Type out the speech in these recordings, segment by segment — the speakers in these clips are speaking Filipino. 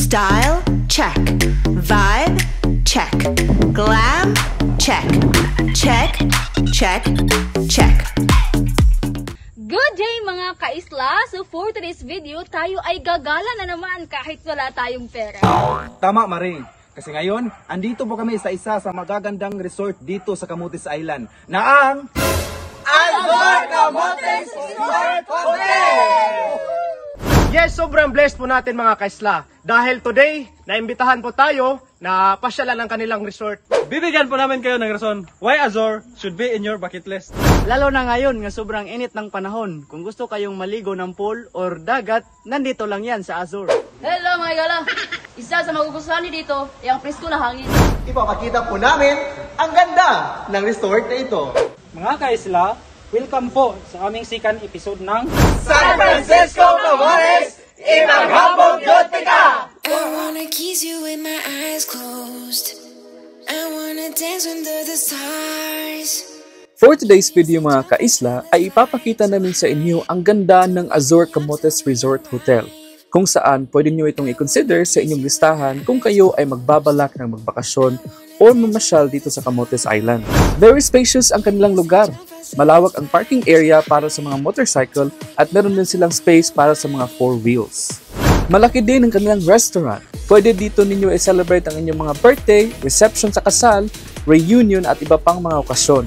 Style? Check. Vibe? Check. Glam? Check. Check, check, check. Good day mga kaisla! So for today's video, tayo ay gagala na naman kahit wala tayong pera. Tama, Maring. Kasi ngayon, andito po kami sa isa sa magagandang resort dito sa Camotes Island na ang Azor Camotes Resort Hotel! Yes, sobrang blessed po natin mga kaisla. Dahil today, naimbitahan po tayo na pasyalan ang kanilang resort. Bibigyan po namin kayo ng rason why Azor should be in your bucket list. Lalo na ngayon nga sobrang init ng panahon. Kung gusto kayong maligo ng pool or dagat, nandito lang yan sa Azor. Hello mga gala! Isa sa magugustuhan ni dito ay ang presko na hangin. Ipapakita po namin ang ganda ng resort na ito. Mga kaisla, welcome po sa aming second episode ng San Francisco Camotes Inaghambog Yotika! I wanna kiss you with my eyes closed. I wanna dance under the stars. For today's video mga kaisla, ay ipapakita namin sa inyo ang ganda ng Azor Camotes Resort Hotel, kung saan pwede nyo itong i-consider sa inyong listahan kung kayo ay magbabalak ng magbakasyon o mamasyal dito sa Camotes Island. Very spacious ang kanilang lugar. Malawak ang parking area para sa mga motorcycle at meron din silang space para sa mga 4 wheels. Malaki din ang kanilang restaurant. Pwede dito ninyo i-celebrate ang inyong mga birthday, reception sa kasal, reunion at iba pang mga okasyon.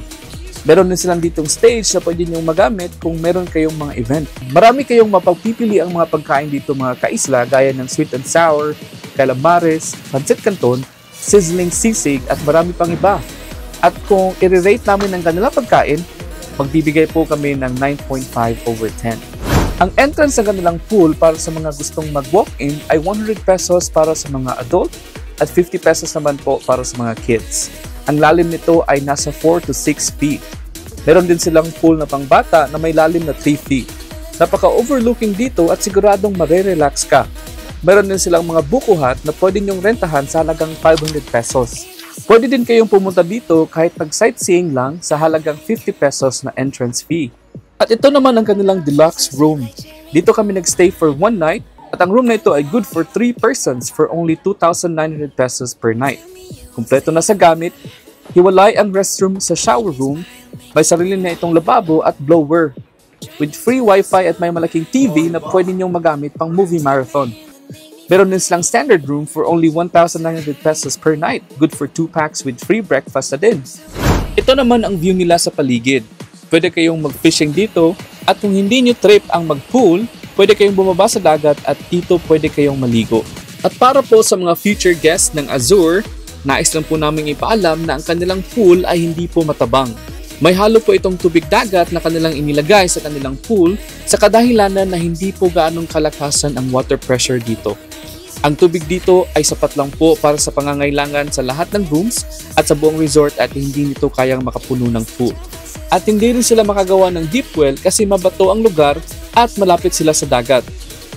Meron din silang ditong stage na pwede nyo magamit kung meron kayong mga event. Marami kayong mapagpipili ang mga pagkain dito mga kaisla gaya ng sweet and sour, calamares, pancit canton, sizzling sisig at marami pang iba. At kung i-rate namin ang kanilang pagkain, magbibigay po kami ng 9.5/10. Ang entrance ng kanilang pool para sa mga gustong mag-walk-in ay 100 pesos para sa mga adult at 50 pesos naman po para sa mga kids. Ang lalim nito ay nasa 4 to 6 feet. Meron din silang pool na pangbata na may lalim na 3 feet. Napaka-overlooking dito at siguradong marerelax ka. Meron din silang mga buko hut na pwede nyong rentahan sa halagang 500 pesos. Pwede din kayong pumunta dito kahit mag-sightseeing lang sa halagang 50 pesos na entrance fee. At ito naman ang kanilang deluxe room. Dito kami nagstay for 1 night at ang room na ito ay good for 3 persons for only 2,900 pesos per night. Kumpleto na sa gamit, hiwalay ang restroom sa shower room, may sarili na itong lababo at blower. With free wifi at may malaking TV na pwede niyong magamit pang movie marathon. Meron din silang standard room for only 1,900 pesos per night, good for 2 packs with free breakfast na din. Ito naman ang view nila sa paligid. Pwede kayong mag-fishing dito at kung hindi nyo trip ang mag-pool, pwede kayong bumaba sa dagat at dito pwede kayong maligo. At para po sa mga future guests ng Azor, nais lang po namin ipaalam na ang kanilang pool ay hindi po matabang. May halo po itong tubig dagat na kanilang inilagay sa kanilang pool sa kadahilanan na hindi po gaanong kalakasan ang water pressure dito. Ang tubig dito ay sapat lang po para sa pangangailangan sa lahat ng rooms at sa buong resort at hindi nito kayang makapuno ng pool. At hindi rin sila makagawa ng deep well kasi mabato ang lugar at malapit sila sa dagat.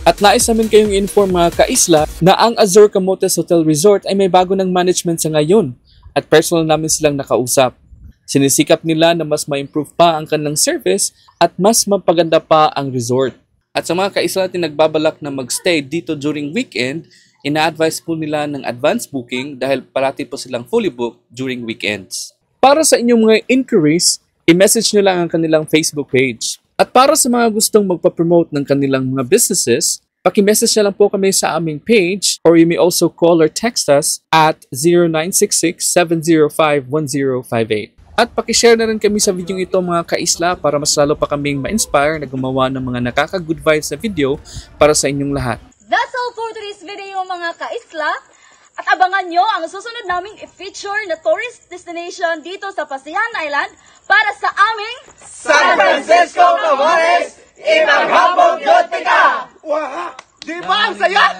At nais namin kayong inform mga kaisla na ang Azor Camotes Hotel Resort ay may bago ng management sa ngayon at personal namin silang nakausap. Sinisikap nila na mas ma-improve pa ang kanilang service at mas mapaganda pa ang resort. At sa mga kaisla natin nagbabalak na magstay dito during weekend, ina-advise po nila ng advance booking dahil parati po silang fully booked during weekends. Para sa inyong mga inquiries, i-message nyo lang ang kanilang Facebook page. At para sa mga gustong magpa-promote ng kanilang mga businesses, paki-message na lang po kami sa aming page or you may also call or text us at 0966-705-1058. At paki-share na rin kami sa video ito mga kaisla para mas lalo pa kaming ma-inspire na gumawa ng mga nakaka-good vibes na video para sa inyong lahat. That's all for today's video mga kaisla. At abangan nyo ang susunod naming i-feature na tourist destination dito sa Pasihan Island para sa aming San Francisco Camotes Inaghambog Yotika! Wow! Di ba ang saya?